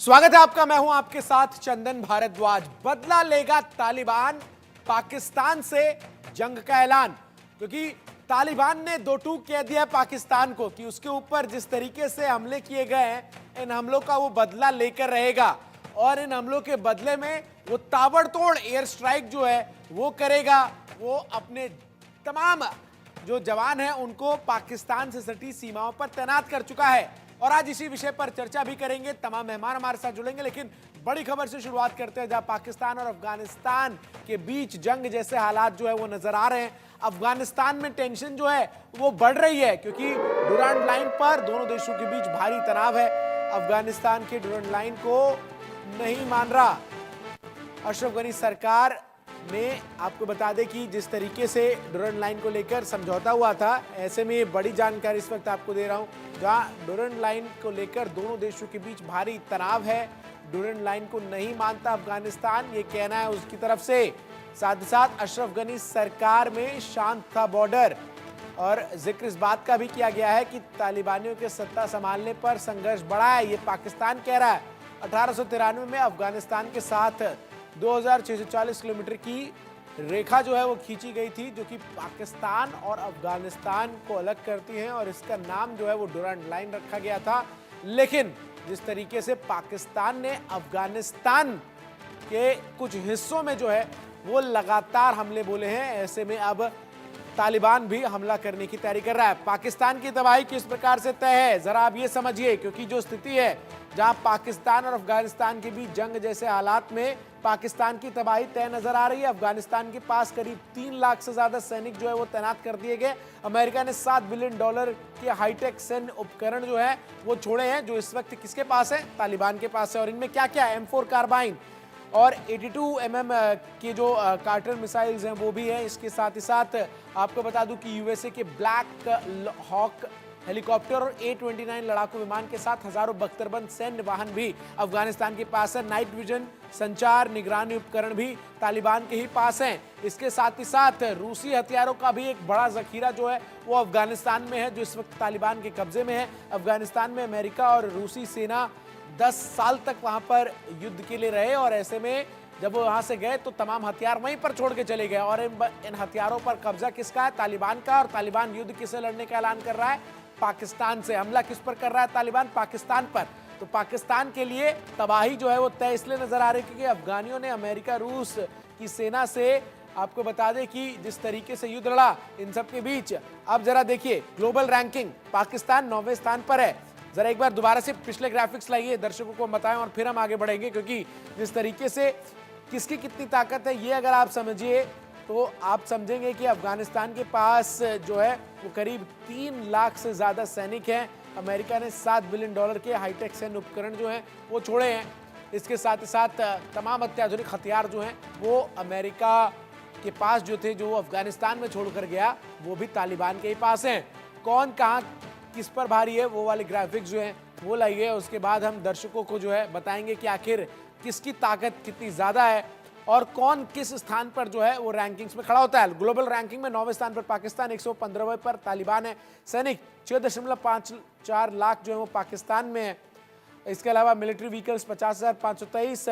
स्वागत है आपका। मैं हूं आपके साथ चंदन भारद्वाज। बदला लेगा तालिबान, पाकिस्तान से जंग का ऐलान। क्योंकि तालिबान ने दो टूक कह दिया पाकिस्तान को कि उसके ऊपर जिस तरीके से हमले किए गए हैं, इन हमलों का वो बदला लेकर रहेगा और इन हमलों के बदले में वो ताबड़तोड़ एयर स्ट्राइक जो है वो करेगा। वो अपने तमाम जो जवान हैं उनको पाकिस्तान से सटी सीमाओं पर तैनात कर चुका है। और आज इसी विषय पर चर्चा भी करेंगे। तमाम मेहमान हमारे साथ जुड़ेंगे, लेकिन बड़ी खबर से शुरुआत करते हैं, जहां पाकिस्तान और अफगानिस्तान के बीच जंग जैसे हालात जो है वो नजर आ रहे हैं। अफगानिस्तान में टेंशन जो है वो बढ़ रही है, क्योंकि डुरांड लाइन पर दोनों देशों के बीच भारी तनाव है। अफगानिस्तान के डुरांड लाइन को नहीं मान रहा अशरफ गनी सरकार ने। आपको बता दें कि जिस तरीके से डुरांड लाइन को लेकर समझौता हुआ था, ऐसे में ये बड़ी जानकारी इस वक्त आपको दे रहा हूं, जहां डुरांड लाइन को लेकर दोनों देशों के बीच भारी तनाव है। डुरांड लाइन को नहीं मानता अफगानिस्तान, ये कहना है उसकी तरफ से। साथ ही साथ अशरफ गनी सरकार में शांत था बॉर्डर, और जिक्र इस बात का भी किया गया है कि तालिबानियों के सत्ता संभालने पर संघर्ष बढ़ा है, ये पाकिस्तान कह रहा है। 1893 में अफगानिस्तान के साथ 2640 किलोमीटर की रेखा जो है वो खींची गई थी, जो कि पाकिस्तान और अफगानिस्तान को अलग करती है, और इसका नाम जो है वो डुरांड लाइन रखा गया था। लेकिन जिस तरीके से पाकिस्तान ने अफगानिस्तान के कुछ हिस्सों में जो है वो लगातार हमले बोले हैं, ऐसे में अब तालिबान भी हमला करने की तैयारी कर रहा है। पाकिस्तान की तबाही किस प्रकार से तय है, जरा आप ये समझिए। क्योंकि जो स्थिति है, जहां पाकिस्तान और अफगानिस्तान के बीच जंग जैसे हालात में पाकिस्तान की तबाही तय नजर आ रही है। अफगानिस्तान के पास करीब 3 लाख से ज्यादा सैनिक जो है वो तैनात कर दिए गए। अमेरिका ने $7 बिलियन के हाईटेक सैन्य उपकरण जो है वो छोड़े हैं, जो इस वक्त किसके पास है? तालिबान के पास है। और इनमें क्या क्या है? M4 कार्बाइन और 82 mm की जो कार्टर मिसाइल्स हैं वो भी हैं। इसके साथ ही साथ आपको बता दूं कि यूएसए के ब्लैक हॉक हेलीकॉप्टर और A-29 लड़ाकू विमान के साथ हजारों बख्तरबंद सैन्य वाहन भी अफगानिस्तान के पास है। नाइट विजन, संचार, निगरानी उपकरण भी तालिबान के ही पास हैं। इसके साथ ही साथ रूसी हथियारों का भी एक बड़ा जखीरा जो है वो अफगानिस्तान में है, जो इस वक्त तालिबान के कब्जे में है। अफगानिस्तान में अमेरिका और रूसी सेना 10 साल तक वहां पर युद्ध के लिए रहे, और ऐसे में जब वो वहां से गए तो तमाम हथियार वहीं पर छोड़ के चले गए। और इन हथियारों पर कब्जा किसका है? तालिबान का। और तालिबान युद्ध किसे लड़ने का ऐलान कर रहा है? पाकिस्तान से। हमला किस पर कर रहा है तालिबान? पाकिस्तान पर। तो पाकिस्तान के लिए तबाही जो है वो तय इसलिए नजर आ रही है क्योंकि अफगानियों ने अमेरिका रूस की सेना से, आपको बता दें कि जिस तरीके से युद्ध लड़ा इन सब के बीच। अब जरा देखिए ग्लोबल रैंकिंग, पाकिस्तान 9वें स्थान पर है। जरा एक बार दोबारा से पिछले ग्राफिक्स लाइए, दर्शकों को बताएं, और फिर हम आगे बढ़ेंगे। क्योंकि जिस तरीके से किसकी कितनी ताकत है ये अगर आप समझिए तो आप समझेंगे कि अफगानिस्तान के पास जो है वो करीब 3 लाख से ज्यादा सैनिक हैं। अमेरिका ने $7 बिलियन के हाईटेक सैन्य उपकरण जो हैं वो छोड़े हैं। इसके साथ ही साथ तमाम अत्याधुनिक हथियार जो हैं वो अमेरिका के पास जो थे, जो अफगानिस्तान में छोड़कर गया, वो भी तालिबान के ही पास हैं। कौन कहाँ किस पर भारी है वो वाले ग्राफिक्स जो हैं वो लाइए। उसके बाद हम दर्शकों को जो है बताएंगे कि आखिर किसकी ताकत कितनी ज्यादा है और कौन किस स्थान पर जो है वो रैंकिंग्स में खड़ा होता है। ग्लोबल रैंकिंग में 9वें स्थान पर पाकिस्तान, 115वें पर तालिबान है। सैनिक 6.54 लाख जो है वो पाकिस्तान में है। इसके अलावा मिलिट्री व्हीकल्स 50,523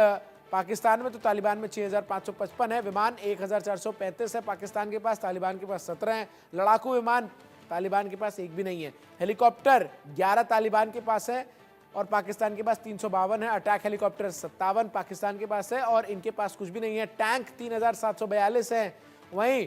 पाकिस्तान में, तो तालिबान में 6,555 है। विमान 1,435 है पाकिस्तान के पास, तालिबान के पास 17 है। लड़ाकू विमान तालिबान के पास एक भी नहीं है। हेलीकॉप्टर 11 तालिबान के पास है और पाकिस्तान के पास 352 है। अटैक हेलीकॉप्टर 57 पाकिस्तान के पास है और इनके पास कुछ भी नहीं है। टैंक 3,742 है। वहीं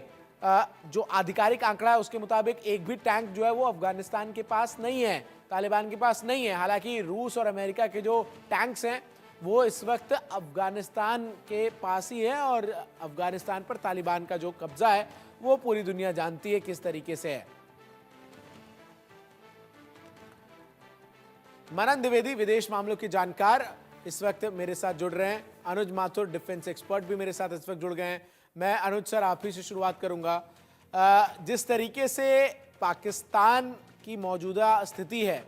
जो आधिकारिक आंकड़ा है उसके मुताबिक एक भी टैंक जो है वो अफगानिस्तान के पास नहीं है, तालिबान के पास नहीं है। हालांकि रूस और अमेरिका के जो टैंक्स हैं वो इस वक्त अफगानिस्तान के पास ही है, और अफगानिस्तान पर तालिबान का जो कब्जा है वो पूरी दुनिया जानती है किस तरीके से है। मनन द्विवेदी, विदेश मामलों के जानकार, इस वक्त मेरे साथ जुड़ रहे हैं। अनुज माथुर, डिफेंस एक्सपर्ट, भी मेरे साथ इस वक्त जुड़ गए हैं। मैं अनुज सर आप ही से शुरुआत करूंगा। जिस तरीके से पाकिस्तान की मौजूदा स्थिति है,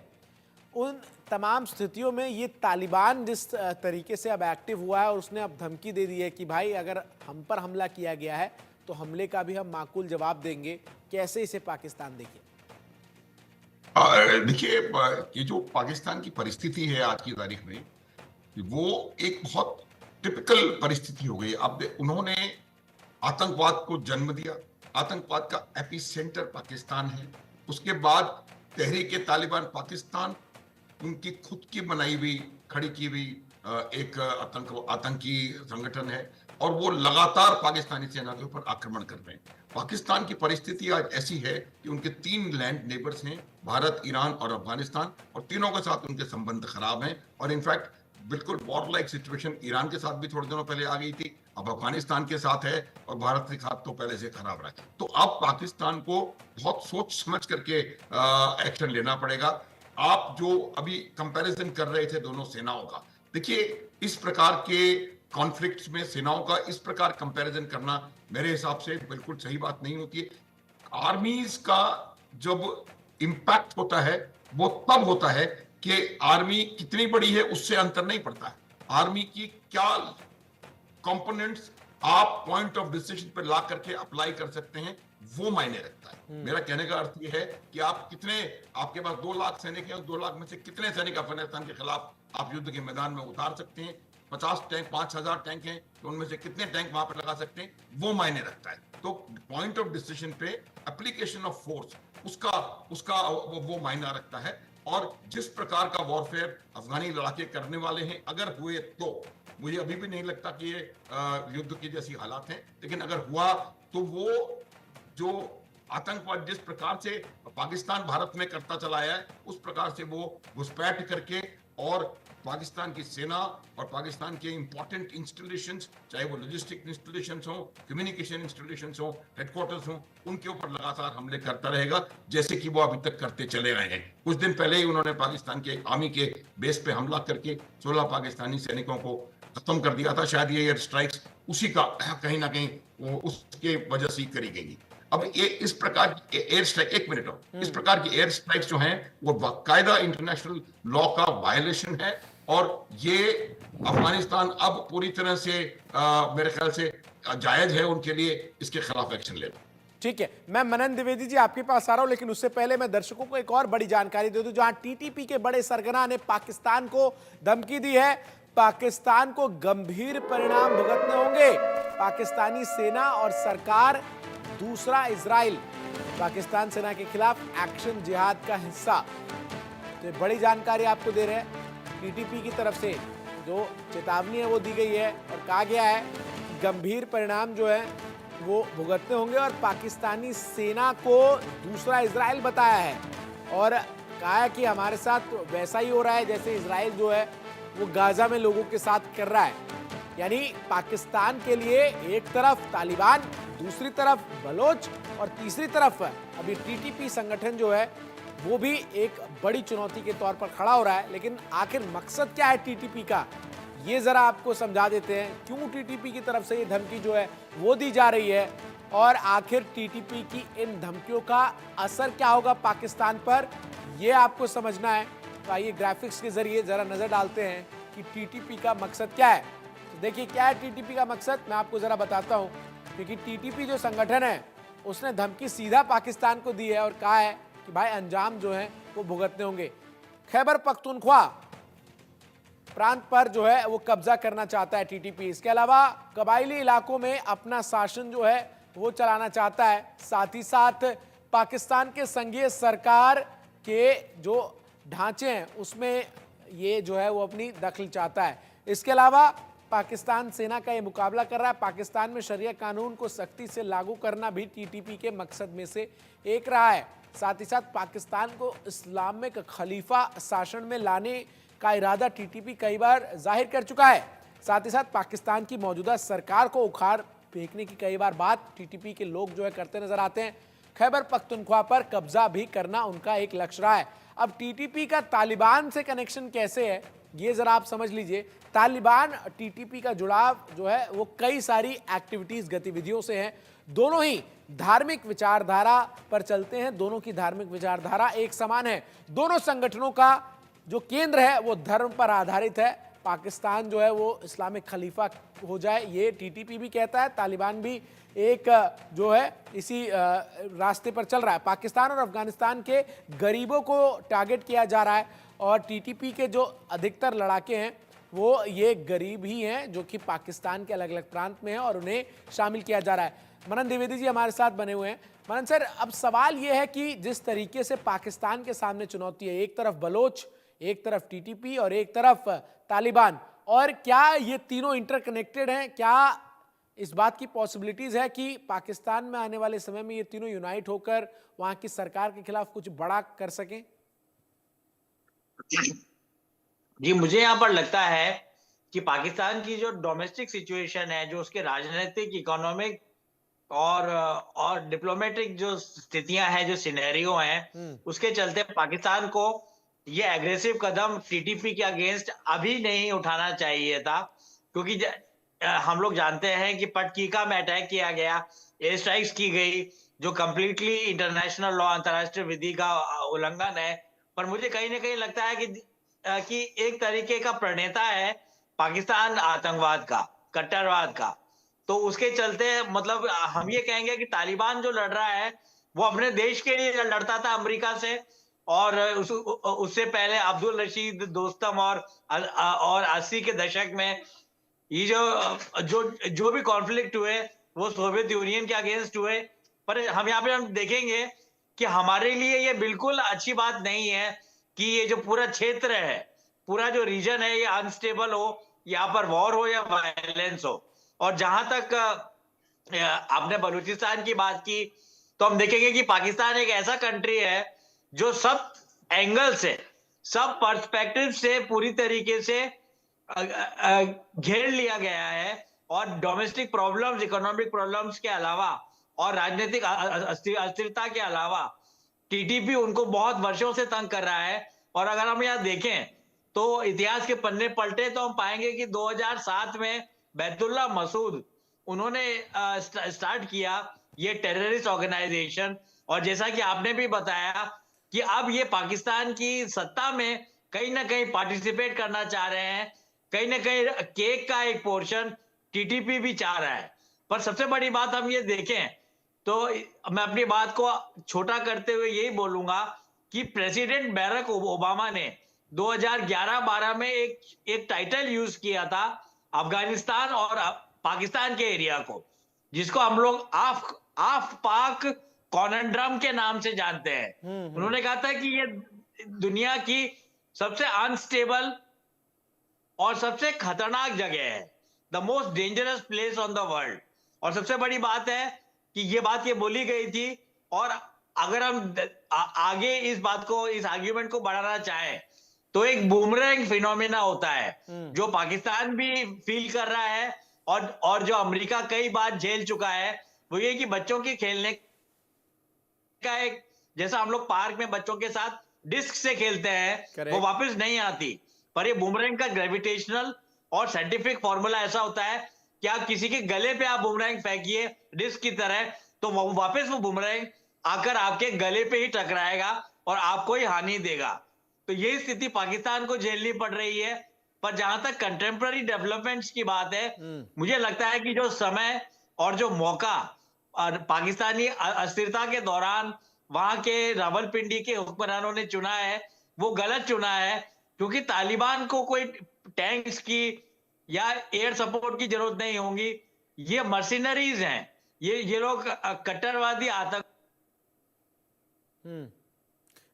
उन तमाम स्थितियों में ये तालिबान जिस तरीके से अब एक्टिव हुआ है और उसने अब धमकी दे दी है कि भाई अगर हम पर हमला किया गया है तो हमले का भी हम माकूल जवाब देंगे, कैसे इसे पाकिस्तान देखिए? देखिए, ये जो पाकिस्तान की परिस्थिति है आज की तारीख में, वो एक बहुत टिपिकल परिस्थिति हो गई। अब उन्होंने आतंकवाद को जन्म दिया, आतंकवाद का एपिसेंटर पाकिस्तान है। उसके बाद तहरीक तालिबान पाकिस्तान उनकी खुद की बनाई हुई, खड़ी की हुई एक आतंकी संगठन है, और वो लगातार पाकिस्तानी सेना के ऊपर आक्रमण कर रहे हैं। पाकिस्तान की परिस्थिति आज ऐसी है कि उनके 3 लैंड नेबर्स हैं, भारत, ईरान और अफगानिस्तान, और तीनों के साथ उनके संबंध खराब हैं। और इनफैक्ट बिल्कुल वॉर लाइक सिचुएशन ईरान के साथ भी थोड़े दिनों पहले आ गई थी, अब अफगानिस्तान के साथ है, और भारत के साथ तो पहले से खराब रहा है। तो अब पाकिस्तान को बहुत सोच समझ करके एक्शन लेना पड़ेगा। आप जो अभी कंपैरिजन कर रहे थे दोनों सेनाओं का, देखिए इस प्रकार के कॉन्फ्लिक्ट्स में सेनाओं का इस प्रकार कंपैरिजन करना मेरे हिसाब से बिल्कुल सही बात नहीं होती है। आर्मीज का जब इंपैक्ट होता है वो तब होता है कि आर्मी कितनी बड़ी है उससे अंतर नहीं पड़ता है। आर्मी की क्या कंपोनेंट्स आप पॉइंट ऑफ डिसीजन पर ला करके अप्लाई कर सकते हैं, वो मायने रखता है। मेरा कहने का अर्थ ये है कि आप कितने, आपके पास 2 लाख सैनिक हैं, 2 लाख में से कितने सैनिक अफगानिस्तान के खिलाफ आप युद्ध के मैदान में उतार सकते हैं। 50 टैंक, 5000 टैंक हैं, तो उनमें से कितने टैंक वहां पर लगा सकते हैं, वो मायने रखता है। तो पॉइंट ऑफ डिसीजन पे एप्लीकेशन ऑफ फोर्स उसका उसका वो मायना रखता है। और जिस प्रकार का वॉरफेयर अफगानी लड़ाके करने वाले हैं, अगर हुए तो मुझे अभी भी नहीं लगता कि ये युद्ध की जैसी हालात हैं, लेकिन अगर हुआ तो वो जो आतंकवाद जिस प्रकार से पाकिस्तान भारत में करता चला आया है, उस प्रकार से वो घुसपैठ करके और पाकिस्तान की सेना और पाकिस्तान के इंपॉर्टेंट इंस्टॉलेशंस, चाहे वो लॉजिस्टिक इंस्टॉलेशंस हो, कम्युनिकेशन इंस्टॉलेशंस हो, हेडक्वार्टर्स हो, उनके ऊपर लगातार हमले करता रहेगा, जैसे कि वो अभी तक करते चले आए हैं। कुछ दिन पहले ही उन्होंने पाकिस्तान के आर्मी के बेस पे हमला करके 16 पाकिस्तानी सैनिकों को खत्म कर दिया था। शायद ये एयर स्ट्राइक्स उसी का कहीं ना कहीं वो उसके वजह से करी गई। अब ये इस प्रकार की एयर स्ट्राइक, एक मिनट हो, इस प्रकार की एयर स्ट्राइक्स जो हैं वो बाकायदा इंटरनेशनल लॉ का वायलेशन है, और ये अफगानिस्तान अब पूरी तरह से मेरे ख्याल से जायज है उनके लिए इसके खिलाफ एक्शन लेना। ठीक है, मैं मनन द्विवेदी जी आपके पास आ रहा हूं, लेकिन उससे पहले मैं दर्शकों को एक और बड़ी जानकारी दे दूं। जहां टीटीपी के बड़े सरगना ने पाकिस्तान को धमकी दी है, पाकिस्तान को गंभीर परिणाम भुगतने होंगे। पाकिस्तानी सेना और सरकार, दूसरा इजराइल पाकिस्तान सेना के खिलाफ एक्शन जिहाद का हिस्सा। तो ये बड़ी जानकारी आपको दे रहे हैं। टीटीपी की तरफ से जो चेतावनी है वो दी गई है, और कहा गया है कि गंभीर परिणाम जो है वो भुगतने होंगे, और पाकिस्तानी सेना को दूसरा इजराइल बताया है, और कहा है कि हमारे साथ वैसा ही हो रहा है जैसे इजराइल जो है वो गाजा में लोगों के साथ कर रहा है। यानी पाकिस्तान के लिए एक तरफ तालिबान, दूसरी तरफ बलोच, और तीसरी तरफ अभी टीटीपी संगठन जो है वो भी एक बड़ी चुनौती के तौर पर खड़ा हो रहा है। लेकिन आखिर मकसद क्या है टीटीपी का, ये जरा आपको समझा देते हैं। क्यों टीटीपी की तरफ से ये धमकी जो है वो दी जा रही है, और आखिर टीटीपी की इन धमकियों का असर क्या होगा पाकिस्तान पर, ये आपको समझना है। तो आइए ग्राफिक्स के जरिए जरा नजर डालते हैं कि टीटीपी का मकसद क्या है। तो देखिए क्या है टीटीपी का मकसद, मैं आपको जरा बताता हूं। क्योंकि टीटीपी जो संगठन है उसने धमकी सीधा पाकिस्तान को दी है, और कहा है कि भाई अंजाम जो है वो भुगतने होंगे। खैबर पख्तूनख्वा प्रांत पर जो है वो कब्जा करना चाहता है टीटीपी। इसके अलावा कबायली इलाकों में अपना शासन जो है वो चलाना चाहता है। साथ ही साथ पाकिस्तान के संघीय सरकार के जो ढांचे हैं उसमें ये जो है वो अपनी दखल चाहता है। इसके अलावा पाकिस्तान सेना का ये मुकाबला कर रहा है। पाकिस्तान में शरिया कानून को सख्ती से लागू करना भी टीटीपी के मकसद में से एक रहा है। साथ ही साथ पाकिस्तान को इस्लामिक खलीफा शासन में लाने का इरादा टीटीपी कई बार जाहिर कर चुका है। साथ ही साथ पाकिस्तान की मौजूदा सरकार को उखाड़ फेंकने की कई बार बात टीटीपी के लोग जो है करते नजर आते हैं। खैबर पख्तूनख्वा पर कब्जा भी करना उनका एक लक्ष्य रहा है। अब टीटीपी का तालिबान से कनेक्शन कैसे है ये जरा आप समझ लीजिए। तालिबान टीटीपी का जुड़ाव जो है वो कई सारी एक्टिविटीज, गतिविधियों से है। दोनों ही धार्मिक विचारधारा पर चलते हैं, दोनों की धार्मिक विचारधारा एक समान है। दोनों संगठनों का जो केंद्र है वो धर्म पर आधारित है। पाकिस्तान जो है वो इस्लामिक खलीफा हो जाए ये टीटीपी भी कहता है, तालिबान भी एक जो है इसी रास्ते पर चल रहा है। पाकिस्तान और अफगानिस्तान के गरीबों को टारगेट किया जा रहा है, और टीटीपी के जो अधिकतर लड़ाके हैं वो ये गरीब ही हैं जो कि पाकिस्तान के अलग अलग प्रांत में हैं और उन्हें शामिल किया जा रहा है। मनन द्विवेदी जी हमारे साथ बने हुए हैं। मनन सर, अब सवाल ये है कि जिस तरीके से पाकिस्तान के सामने चुनौती है, एक तरफ बलोच, एक तरफ टीटीपी और एक तरफ तालिबान, और क्या ये तीनों इंटरकनेक्टेड हैं? क्या इस बात की पॉसिबिलिटीज है कि पाकिस्तान में आने वाले समय में ये तीनों यूनाइट होकर वहां की सरकार के खिलाफ कुछ बड़ा कर सकें? जी, मुझे यहाँ पर लगता है कि पाकिस्तान की जो डोमेस्टिक सिचुएशन है, जो उसके राजनीतिक, इकोनॉमिक और डिप्लोमेटिक जो स्थितियां हैं, जो सिनेरियो हैं, उसके चलते पाकिस्तान को ये एग्रेसिव कदम टीटीपी के अगेंस्ट अभी नहीं उठाना चाहिए था, क्योंकि हम लोग जानते हैं कि पटकीका में अटैक किया गया, एयर स्ट्राइक्स की गई, जो कंप्लीटली इंटरनेशनल लॉ, अंतर्राष्ट्रीय विधि का उल्लंघन है। पर मुझे कहीं ना कहीं लगता है कि एक तरीके का प्रणेता है पाकिस्तान आतंकवाद का, कट्टरवाद का। तो उसके चलते मतलब हम ये कहेंगे कि तालिबान जो लड़ रहा है वो अपने देश के लिए लड़ता था अमेरिका से, और उससे पहले अब्दुल रशीद दोस्तम और 80 के दशक में ये जो भी कॉन्फ्लिक्ट हुए वो सोवियत यूनियन के अगेंस्ट हुए। पर हम यहाँ पे हम देखेंगे कि हमारे लिए ये बिल्कुल अच्छी बात नहीं है कि ये जो पूरा क्षेत्र है, पूरा जो रीजन है, ये अनस्टेबल हो, यहाँ पर वॉर हो या वायलेंस हो। और जहां तक आपने बलूचिस्तान की बात की, तो हम देखेंगे कि पाकिस्तान एक ऐसा कंट्री है जो सब एंगल से, सब पर्सपेक्टिव से पूरी तरीके से घेर लिया गया है, और डोमेस्टिक प्रॉब्लम्स, इकोनॉमिक प्रॉब्लम्स के अलावा और राजनीतिक अस्थिरता के अलावा टीटीपी उनको बहुत वर्षों से तंग कर रहा है। और अगर हम यहाँ देखें तो इतिहास के पन्ने पलटे तो हम पाएंगे कि 2007 में बैतुल्ला मसूद उन्होंने स्टार्ट किया ये टेररिस्ट ऑर्गेनाइजेशन, और जैसा कि आपने भी बताया कि अब ये पाकिस्तान की सत्ता में कहीं ना कहीं पार्टिसिपेट करना चाह रहे हैं, कहीं ना कहीं केक का एक पोर्शन टीटीपी भी चाह रहा है। पर सबसे बड़ी बात हम ये देखें तो मैं अपनी बात को छोटा करते हुए यही बोलूंगा कि प्रेसिडेंट बैरक ओबामा ने 2011-12 में एक टाइटल यूज किया था अफगानिस्तान और पाकिस्तान के एरिया को, जिसको हम लोग आफ पाक कॉनड्रम के नाम से जानते हैं। उन्होंने कहा था कि ये दुनिया की सबसे अनस्टेबल और सबसे खतरनाक जगह है, the most dangerous place on the world. और सबसे बड़ी बात है कि ये बात ये बोली गई थी, और अगर हम आगे इस बात को, इस आर्ग्यूमेंट को बढ़ाना चाहें तो एक बूमरैंग फिनोमेना होता है जो पाकिस्तान भी फील कर रहा है, और जो अमेरिका कई बार झेल चुका है, वो ये कि बच्चों के खेलने का एक, जैसा हम लोग पार्क में बच्चों के साथ डिस्क से खेलते हैं, वो वापस नहीं आती। पर ये बूमरैंग का ग्रेविटेशनल और साइंटिफिक फॉर्मूला ऐसा होता है कि आप किसी के गले पे आप बूमरैंग फेंकिए डिस्क की तरह, तो वापस वो बूमरैंग आकर आपके गले पे ही टकराएगा और आपको ही हानि देगा। तो यही स्थिति पाकिस्तान को झेलनी पड़ रही है। पर जहां तक कंटेम्पररी डेवलपमेंट्स की बात है, मुझे लगता है कि जो समय और जो मौका और पाकिस्तानी अस्थिरता के दौरान वहां के रावलपिंडी के हुक्मरानों ने चुना है, वो गलत चुना है, क्योंकि तालिबान को कोई टैंक्स की या एयर सपोर्ट की जरूरत नहीं होगी। ये मर्सिनरीज हैं, ये लोग कट्टरवादी आतंक।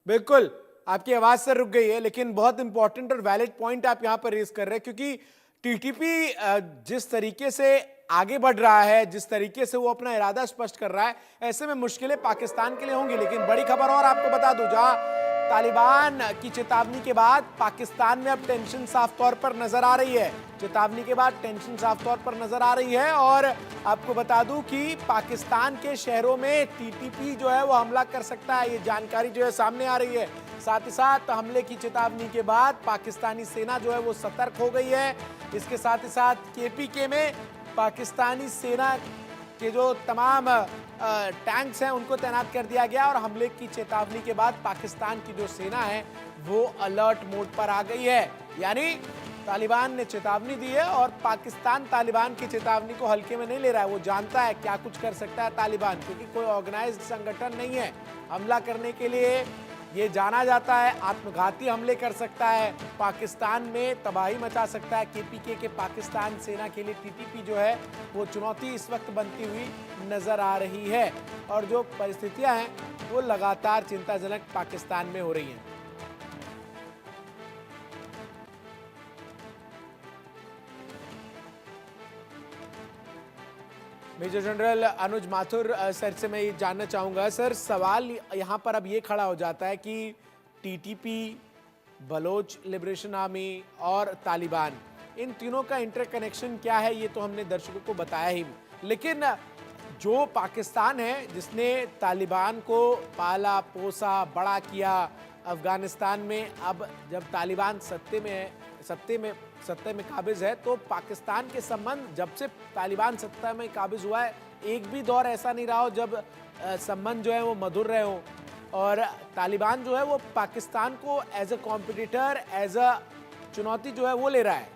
बिल्कुल, आपकी आवाज से रुक गई है, लेकिन बहुत इंपॉर्टेंट और वैलिड पॉइंट आप यहां पर रेज कर रहे हैं, क्योंकि टीटीपी जिस तरीके से आगे बढ़ रहा है, जिस तरीके से वो अपना इरादा स्पष्ट कर रहा है, ऐसे में मुश्किलें पाकिस्तान के लिए होंगी। लेकिन बड़ी खबर और आपको बता दूं, जहां तालिबान की चेतावनी के बाद पाकिस्तान में अब टेंशन साफ तौर पर नजर आ रही है। चेतावनी के बाद टेंशन साफ तौर पर नजर आ रही है, और आपको बता दूं कि पाकिस्तान के शहरों में टीटीपी जो है वो हमला कर सकता है, ये जानकारी जो है सामने आ रही है। साथ ही साथ हमले की चेतावनी के बाद पाकिस्तानी सेना जो है वो सतर्क हो गई है। इसके साथ ही साथ केपीके में पाकिस्तानी सेना के जो तमाम टैंक्स हैं उनको तैनात कर दिया गया, और हमले की चेतावनी के बाद पाकिस्तान की जो सेना है वो अलर्ट मोड पर आ गई है। यानी तालिबान ने चेतावनी दी है और पाकिस्तान तालिबान की चेतावनी को हल्के में नहीं ले रहा है। वो जानता है क्या कुछ कर सकता है तालिबान, क्योंकि कोई ऑर्गेनाइज्ड संगठन नहीं है। हमला करने के लिए ये जाना जाता है आत्मघाती हमले कर सकता है, पाकिस्तान में तबाही मचा सकता है। केपीके के पाकिस्तान सेना के लिए टीटीपी जो है वो चुनौती इस वक्त बनती हुई नजर आ रही है और जो परिस्थितियां हैं वो लगातार चिंताजनक पाकिस्तान में हो रही हैं। मेजर जनरल अनुज माथुर सर से मैं ये जानना चाहूँगा, सर सवाल यहाँ पर अब ये खड़ा हो जाता है कि टीटीपी, बलोच लिबरेशन आर्मी और तालिबान, इन तीनों का इंटरकनेक्शन क्या है ये तो हमने दर्शकों को बताया ही, लेकिन जो पाकिस्तान है जिसने तालिबान को पाला पोसा बड़ा किया अफगानिस्तान में, अब जब तालिबान सत्ते में काबिज है तो पाकिस्तान के संबंध जब से तालिबान सत्ता में काबिज हुआ है एक भी दौर ऐसा नहीं रहा हो जब संबंध जो है वो मधुर रहे हो और तालिबान जो है वो पाकिस्तान को as a competitor, as a चुनौती जो है वो ले रहा है।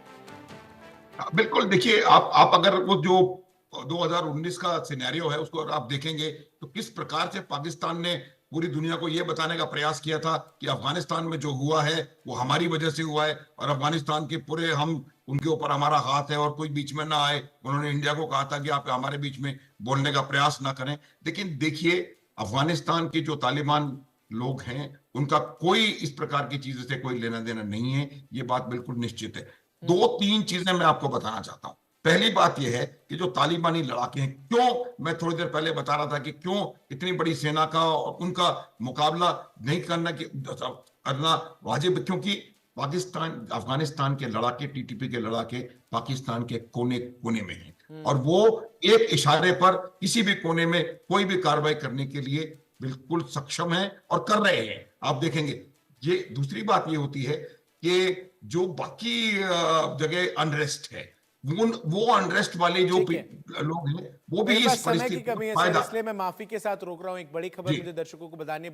बिल्कुल, देखिए आप अगर वो जो 2019 का सिनेरियो है उसको अगर आप देखेंगे तो किस प्रकार से पाकिस्तान ने पूरी दुनिया को यह बताने का प्रयास किया था कि अफगानिस्तान में जो हुआ है वो हमारी वजह से हुआ है और अफगानिस्तान के पूरे हम उनके ऊपर हमारा हाथ है और कोई बीच में ना आए। उन्होंने इंडिया को कहा था कि आप हमारे बीच में बोलने का प्रयास ना करें। लेकिन देखिए, अफगानिस्तान के जो तालिबान लोग हैं उनका कोई इस प्रकार की चीजों से कोई लेना देना नहीं है, ये बात बिल्कुल निश्चित है। 2-3 चीजें मैं आपको बताना चाहता हूं। पहली बात यह है कि जो तालिबानी लड़ाके हैं, क्यों मैं थोड़ी देर पहले बता रहा था कि क्यों इतनी बड़ी सेना का और उनका मुकाबला नहीं करना वाजिब, क्योंकि पाकिस्तान अफगानिस्तान के लड़ाके, टीटीपी के लड़ाके पाकिस्तान के कोने कोने में हैं और वो एक इशारे पर किसी भी कोने में कोई भी कार्रवाई करने के लिए बिल्कुल सक्षम है और कर रहे हैं, आप देखेंगे। ये दूसरी बात ये होती है कि जो बाकी जगह अनरेस्ट है, वो अनरेस्ट वाले जो लोग हैं वो भी इस समय की परिस्थिति कमी है सर, इसलिए मैं माफी के साथ रोक रहा हूं। एक बड़ी खबर मुझे दर्शकों को बतानी है।